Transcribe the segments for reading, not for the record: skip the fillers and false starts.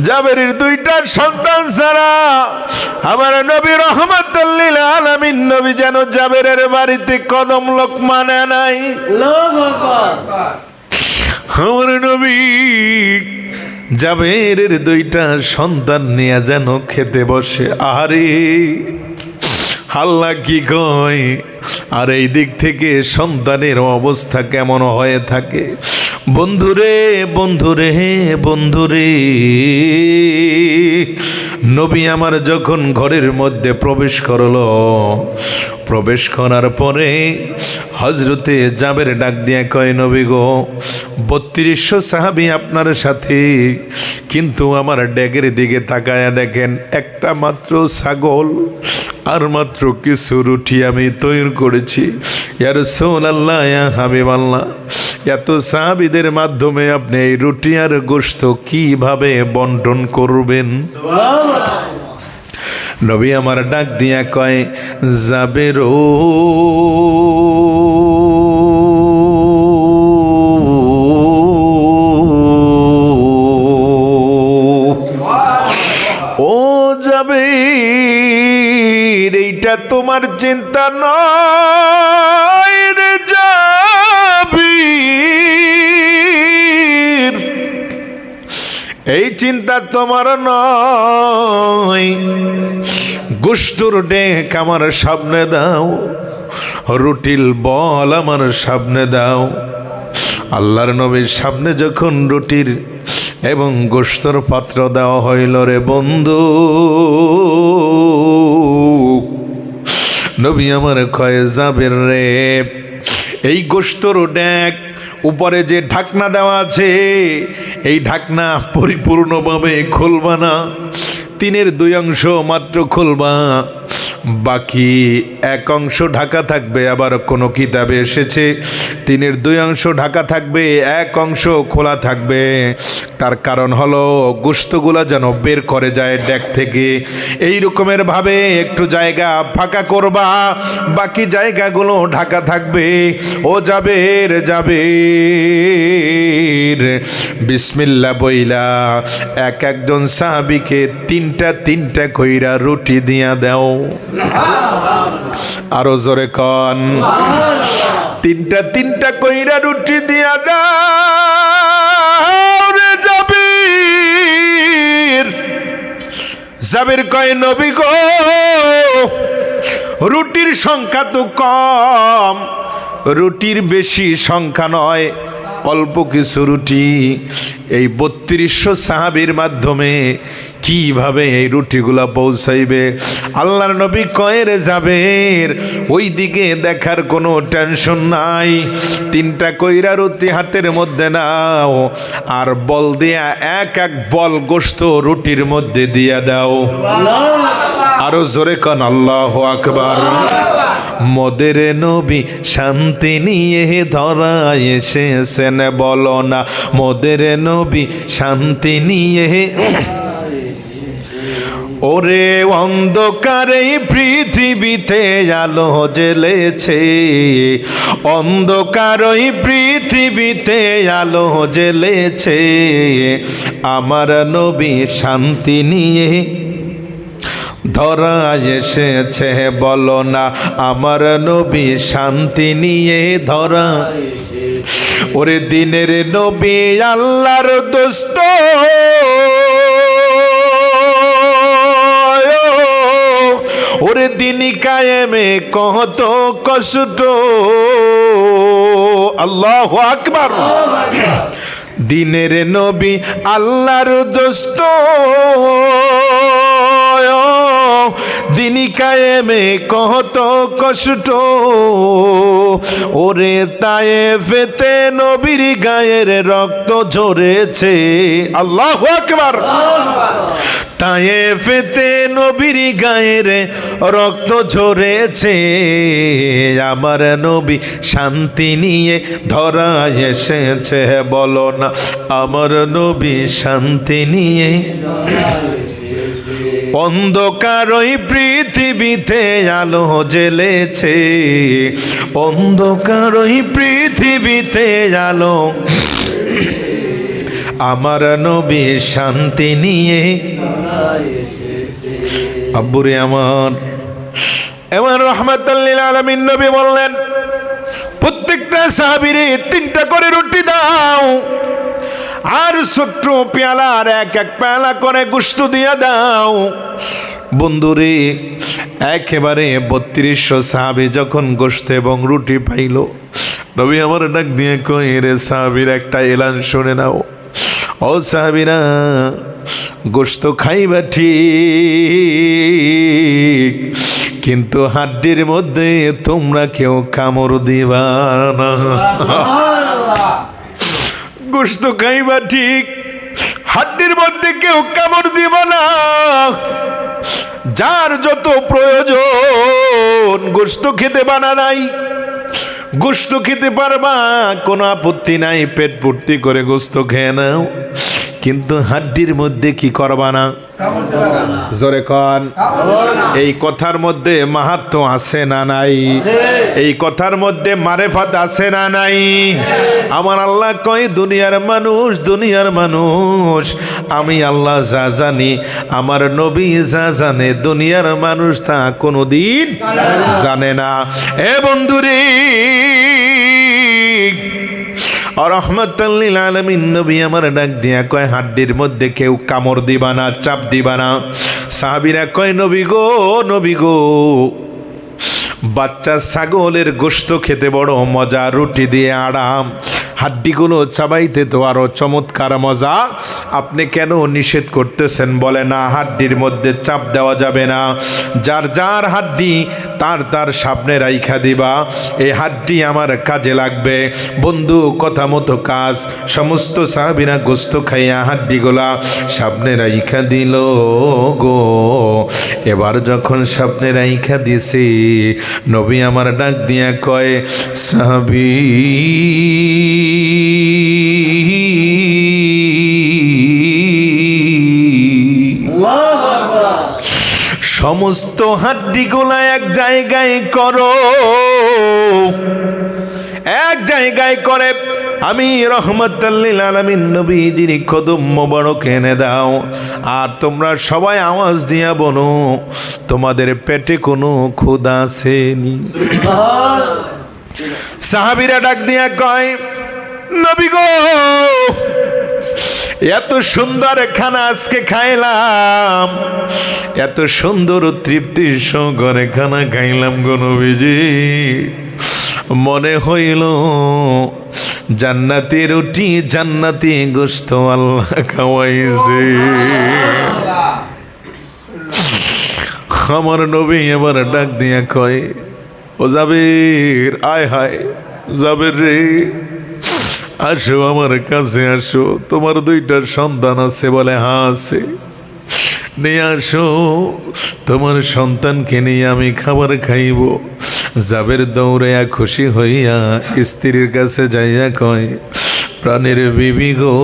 জাবেরের দুইটা সন্তান ছাড়া আমার নবী রাহমাতুল লিল আলামিন নবী যেন জাবেরের বাড়িতে কদম লোকমা নেয় নাই। আল্লাহু আকবার। আমার নবী জাবেরের দুইটা সন্তান নিয়ে যেন খেতে বসে, আরে আল্লাহ কি কয়, আর এই দিক থেকে সন্তানের অবস্থা কেমন হয়ে থাকে। বন্ধুরে বন্ধুরে বন্ধুরে, নবী আমার যখন ঘরের মধ্যে প্রবেশ করলো, প্রবেশ করার পরে হজরতে জাবের ডাক দিয়ে কয়, নবী গো 3200 সাহাবী আপনার সাথে, কিন্তু আমার ড্যাগের দিকে তাকায়া দেখেন একটা মাত্র ছাগল আর মাত্র কিছু রুটি আমি তৈরি করেছি। ইয়া রাসূলুল্লাহ, ইয়া হাবিবাল্লাহ, এত সাহাবীদের মাধ্যমে আপনি এই রুটি আর গোশত কিভাবে বন্টন করবেন? নবী আমার ডাক দিয়া কয়, জাবের ও জাবের, এইটা তোমার চিন্তা নয় রে জাবির, এই চিন্তা তোমার নয়। গোশতর ডেক আমার সামনে দাও, রুটির বল আমার সামনে দাও। আল্লাহর নবীর সামনে যখন রুটির এবং গোশতর পাত্র দেওয়া হইল রে বন্ধু, নবী আমার কয়ে, জাবের রে, এই গোশতর ডেক উপরে যে ঢাকনা দেওয়া আছে, এই ঢাকনা পরিপূর্ণভাবে খুলবা না, 3/2 অংশ মাত্র খুলবা, বাকি 1 অংশ ঢাকা থাকবে। আবার কোনো কিতাবে এসেছে 3/2 অংশ ঢাকা থাকবে, 1 অংশ খোলা থাকবে। তার কারণ হলো গোশতগুলা যেন বের করে যায় ডেক থেকে। এই রকমের ভাবে একটু জায়গা ফাঁকা করবা, বাকি জায়গাগুলো ঢাকা থাকবে। ও জাবের, জাবের, বিসমিল্লাহ বইলা একজন সাহাবীকে 3টা কইরা রুটি দিয়া দাও। আরো জোরে কন, 3টা কইরা রুটি দিয়া দাও রে জাবির। জাবির কয়, নবী গো, রুটির সংখ্যা তো কম, রুটির বেশি সংখ্যা নয়, অল্প কিছু রুটি। এই 3200 সাহাবীর মাধ্যমে কিভাবে এই রুটিগুলা পৌঁছাইবে? আল্লাহর নবী কয়, রে জাবের, ওই দিকে দেখার কোনো টেনশন নাই, 3টা কইরা রুটি হাতের মধ্যে নাও, আর বল দিয়া এক বল গোশত রুটির মধ্যে দিয়া দাও। আরো জোরে কন আল্লাহু আকবার। মোদের নবী শান্তি নিয়ে ধরায় এসেছেন, বলো না মোদের নবী শান্তি নিয়ে। ওরে অন্ধকারে পৃথিবীতে আলো জ্বেলেছে, অন্ধকারই পৃথিবীতে আলো জ্বেলেছে, আমার নবী শান্তি নিয়ে ধরা এসেছে, বলো না আমার নবী শান্তি নিয়ে ধরা। ওরে দিনের নবী আল্লাহর দোস্ত, ওরে দিন কায়েমে কত কষ্ট, আল্লাহু আকবার। দিনের নবী আল্লাহর দোস্ত, দিন কায়েমে কত কষ্ট, ওরে তায়েফেতে নবীর গায়ের রক্ত ঝরেছে, আল্লাহু আকবার। তায়েফেতে নবীর গায়ের রক্ত ঝরেছে, আমার নবী শান্তি নিয়ে ধরা এসেছে, বলো না আমার নবী শান্তি নিয়ে। অন্ধকার ওই পৃথিবীতে আলো জ্বেলেছে, অন্ধকার ওই পৃথিবীতে আলো। আমার নবী শান্তি নিয়ে আব্বুরে আমার এমন রাহমাতাল লিল আলামিন নবী বললেন, প্রত্যেকটা সাহাবীরে 3টা করে রুটি দাও, আর ছোট্ট পেয়ালার এক এক পেয়ালা করে গোশত দিয়া দাও। বন্ধুরে, একেবারে 3200 সাহাবী যখন গোশত এবং রুটি পাইল, নবী আমার ডাক দিয়ে কই, রে সাহাবীর একটা এলান শুনে নাও। ও সাহাবীরা, গোশত খাইবা ঠিক, কিন্তু হাড্ডির মধ্যে তোমরা কেউ কামড় দিবা না। গোশত খাইবা ঠিক, হাড্ডির মধ্যে কেউ কামড় দিবা না। যার যত প্রয়োজন গোশত খেতে বানা নাই, গোশত খেতে পারবা, কোনো আপত্তি নাই, পেট ভর্তি করে গোশত খেয়ে নাও, কিন্তু হাড্ডির মধ্যে কি করবা না? জোরে কন। এই কথার মধ্যে মাহাত্ম্য আছে না নাই? এই কথার মধ্যে মারেফাত আছে না নাই? আমার আল্লাহ কয়, দুনিয়ার মানুষ, দুনিয়ার মানুষ, আমি আল্লাহ যা জানি, আমার নবী যা জানে, দুনিয়ার মানুষ তা কোনোদিন জানে না। এ বন্ধুরে, রাহমাতাল লিল আলামিন নবী আমার ডাক দিয়া কয়, হাড্ডির মধ্যে কেউ কামড় দিবা না, চাপ দিবা না। সাহাবীরা কয়, নবী গো, নবী গো, বাচ্চা ছাগলের গোশত খেতে বড় মজা, রুটি দিয়ে আরাম, হাড্ডিগুলো চাবাইতে তো আরো চমৎকার মজা, আপনি কেন নিষেধ করতেছেন? বলে না, হাড্ডির মধ্যে চাপ দেওয়া যাবে না, যার যার হাড্ডি তার তার সামনে রাইখা দিবা, এই হাড্ডি আমার কাজে লাগবে। বন্ধু, কথা মতো কাজ। সমস্ত সাহাবীরা গোশত খাইয়া হাড্ডিগুলা সামনে রাইখা দিল গো। এবার যখন সামনে রাইখা দিছে, নবী আমার ডাক দিয়া কয়, সাহাবী সমস্ত হাড্ডিগুলা এক জায়গায় করো, এক জায়গায় করে আমি রাহমাতাল লিল আলামিন নবীজির কদম মোবারক এনে দাও। আর তোমরা সবাই আওয়াজ দিয়া বলো, তোমাদের পেটে কোনো ক্ষুধা আসেনি? সাহাবীরা ডাক দিয়া কয়, নবী গো, এত সুন্দর খানা আজকে খাইলাম, এত সুন্দর তৃপ্তির সহকারে খানা খাইলাম গো নবীজি, মনে হইল জান্নাতি রুটি, জান্নাতি গোশত আল্লাহ খাওয়াইছে। আমার নবী এবার ডাক দিয়া কয়, ও জাবের, আয় হায় জাবের রে, আসো আমার কাছে আসো, তোমার 2টা সন্তান আছে? বলে হ্যাঁ আছে। নিয়ে আসো, তোমার সন্তানকে নিয়ে আমি খাবার খাইব। জাবের দৌড়াইয়া খুশি হইয়া স্ত্রীর কাছে যাইয়া কয়, প্রাণের বিবি গো,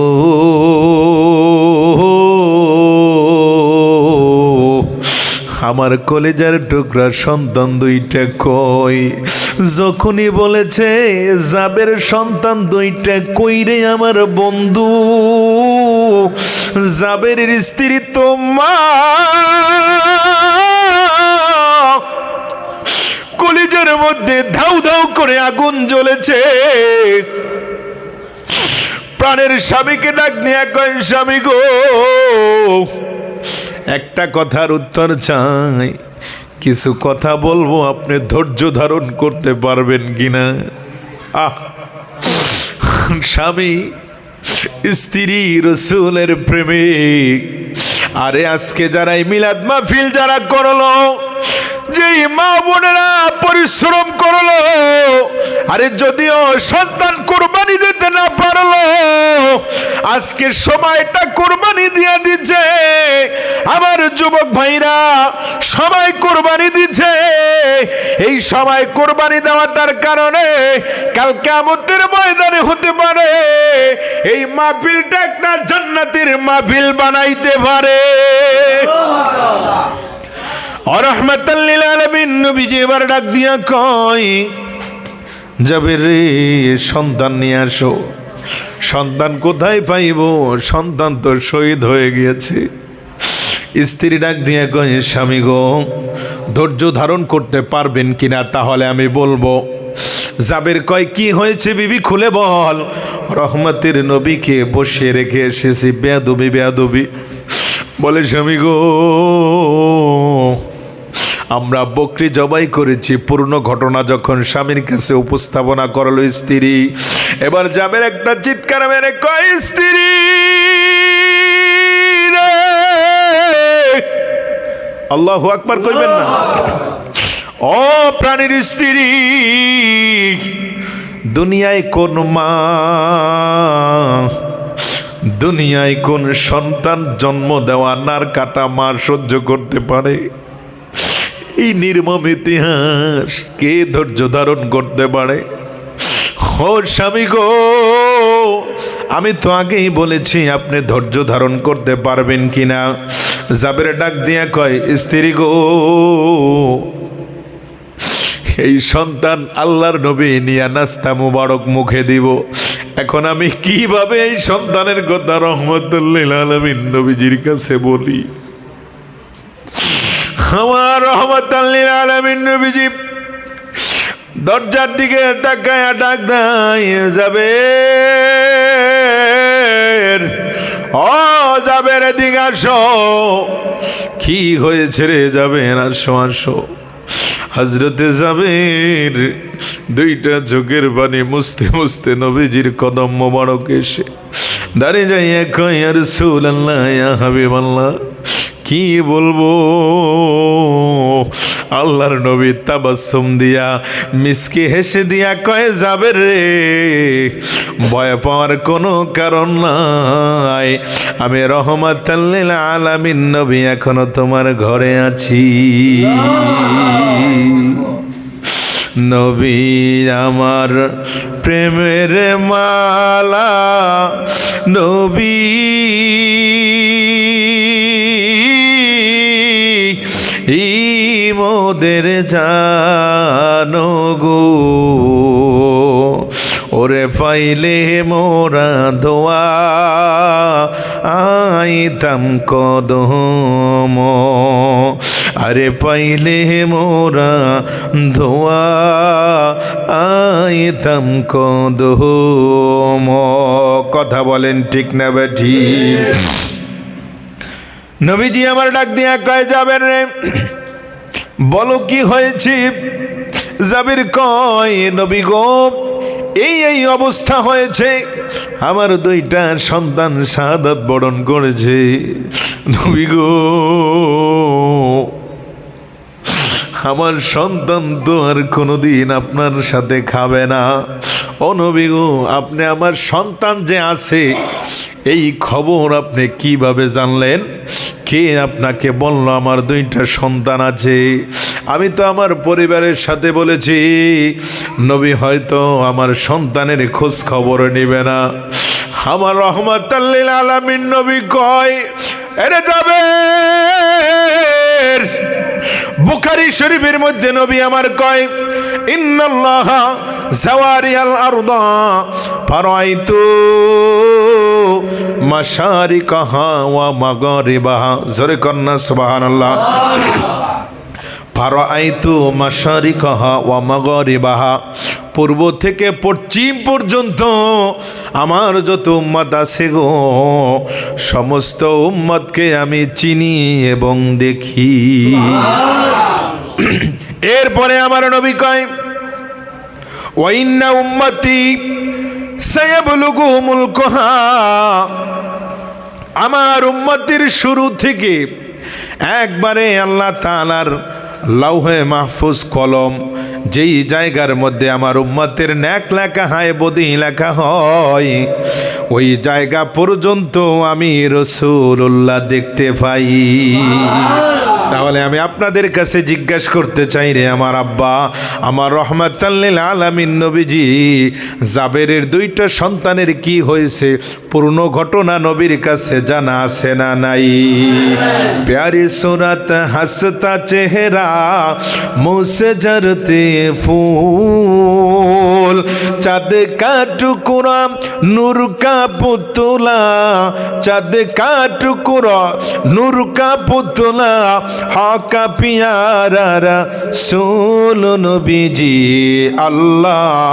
আমার কলেজার টুকরা সন্তান 2টা কই? যখনই বলেছে জাবের সন্তান 2টা কই রে আমার বন্ধু, জাবেরের স্ত্রী তো মা, কলিজার মধ্যে ধাউ ধাউ করে আগুন জ্বলেছে। প্রাণের স্বামীকে ডাক নিয়ে কয়, স্বামী গো, একটা কথার উত্তর চাই, কিছু কথা বলবো, আপনি ধৈর্য ধারণ করতে পারবেন কিনা? স্বামী স্ত্রী রাসূলের প্রেমিক। আরে আজকে যারা এই মিলাদ মাহফিল যারা করলো, যে মা বোনেরা পরিশ্রম করলো, আরে যদিও সন্তান কোরবানি দিতে না পারলো, আজকে সময়টা কোরবানি দিয়ে দিচ্ছে। আমার যুবক ভাইরা সবাই কোরবানি দিচ্ছে। এই সময় কোরবানি দেওয়াটার কারণে কাল কিয়ামতের ময়দানে হতে পারে এই মাহফিলটা একটা জান্নাতের মাহফিল বানাইতে পারে। রাহমাতাল লিল আলামিন নবীজি এবার ডাক দিয়া কয়, যাবে রে সন্তান নিয়ে আসো। সন্তান কোথায় পাইব? সন্তান তো শহীদ হয়ে গিয়েছে। স্ত্রী ডাক দিয়ে কয়, স্বামী গো, ধৈর্য ধারণ করতে পারবেন কিনা তাহলে আমি বলবো। জাবের কয়, কি হয়েছে বিবি খুলে বল। রহমতের নবীকে বসিয়ে রেখে এসেছি, বেয়াদবি বেয়াদবি। বলে, স্বামী গো, আমরা বকরি জবাই করেছি। পূর্ণ ঘটনা যখন স্বামীর কাছে উপস্থাপনা করলো স্ত্রী, এবার জাবের একটা চিৎকার মেরে কয়, স্ত্রী রে! আল্লাহু আকবার কইবেন না? ও প্রাণীর স্ত্রী, দুনিয়ায় কোন মা, দুনিয়ায় কোন সন্তান জন্ম দেওয়া নার কাটা মা সহ্য করতে পারে? এই নির্মম ইতিহাস কে ধৈর্য ধারণ করতে পারে? ও স্বামী গো, আমি তো আগেই বলেছি আপনি ধৈর্য ধারণ করতে পারবেন কিনা। জাবের ডাক দিয়া কয়, স্ত্রী গো, এই সন্তান আল্লাহর নবী নিয়া নাস্তা মুবারক মুখে দিব, এখন আমি কিভাবে এই সন্তানের কথা রহমতুল্লিল আলামিন নবীজির কাছে বলি? আমার রহমতুল্লিল আলামিন নবীজি দরজার দিকে তাকায়া ডাক দেয়, যাবে ও জাবের দিকে আসো। কি হয়েছে রে জাবের? আসো আসো। হযরতে জাবের দুইটা চোখের পানি মুছতে মুছতে নবীজির কদম মোবারক এসে দাঁড়িয়ে যাইয়া কয়, ইয়া রাসূলুল্লাহ, ইয়া হাবিবাল্লাহ, কি বলবো? আল্লাহর নবী তাবাসসুম দিয়া মিসকে হেসে দিয়া কয়, জাবের রে, ভয় পাওয়ার কোনো কারণ নাই, আমি রহমাতুল লিল আলামিন নবী এখনো তোমার ঘরে আছি। নবী আমার প্রেমের মালা, নবী মোদের জানো গো, ওরে পাইলে মোরা দোয়া আইতাম কদম, আরে পাইলে মোরা দোয়া আইতাম কদম। কথা বলেন ঠিক না বেঠি? নবীজি আমার ডাক দিয়া কয়, যাবেন রে, বলো কি হয়েছে? জাবির কয়, নবী গো, এই অবস্থা হয়েছে, আমার দুইটা সন্তান শাহাদাত বরণ করেছে। নবী গো, আমার সন্তান তো আর কোনোদিন আপনার সাথে খাবে না। ও নবী গো, আপনি আমার সন্তান যে আছে এই খবর আপনি কিভাবে জানলেন? কে আপনাকে বলল আমার দুইটা সন্তান আছে? আমি তো আমার পরিবারের সাথে বলেছি। নবী হয়তো আমার সন্তানের খোঁজ খবর নেবে না। আমার রহমাতুল লিল আলামিন নবী কয়, এরে যাবে। বুখারী শরীফের মধ্যে নবী আমার কয়, ইন্নাল্লাহা জাওয়ারিয়াল আরদা ফারাইতু মাশারিকাহা ওয়া মাগারিবাহা। জোরে কন্না সুবহানাল্লাহ। ফারাইতু মাশারিকাহা ওয়া মাগারিবাহা, পূর্ব থেকে পশ্চিম পর্যন্ত আমার যত উম্মত আছে গো, সমস্ত উম্মতকে আমি চিনি এবং দেখি। এরপরে আমার নবী কয়, ওয়া ইন্না উম্মতি সায়াবলুগুহুমুল কুহা, আমার উম্মতের শুরু থেকে একবারে আল্লাহ তাআলার লাউহে মাহফুজ কলম, যেই জায়গার মধ্যে আমার উম্মতের নেক লেখা হয়, বদি লেখা হয়, ওই জায়গা পর্যন্ত আমি রাসূলুল্লাহ দেখতে পাই। তাহলে আমি আপনাদের কাছে জিজ্ঞাসা করতে চাই রে আমার আব্বা, আমার রহমাতুল লিল আলামিন নবীজি জাবেরের দুইটা সন্তানের কি হয়েছে পূর্ণ ঘটনা নবীর কাছে জানা আছে না নাই? প্যারি সুরাত হাসতা চেহারা মুহ সে ঝরতে ফুল, রসুল চাঁদ का टुकड़ा नूर का पुतला चाँद का टुकड़ा नूर का पुतला हाका प्यारा रसूल नबीजी अल्लाह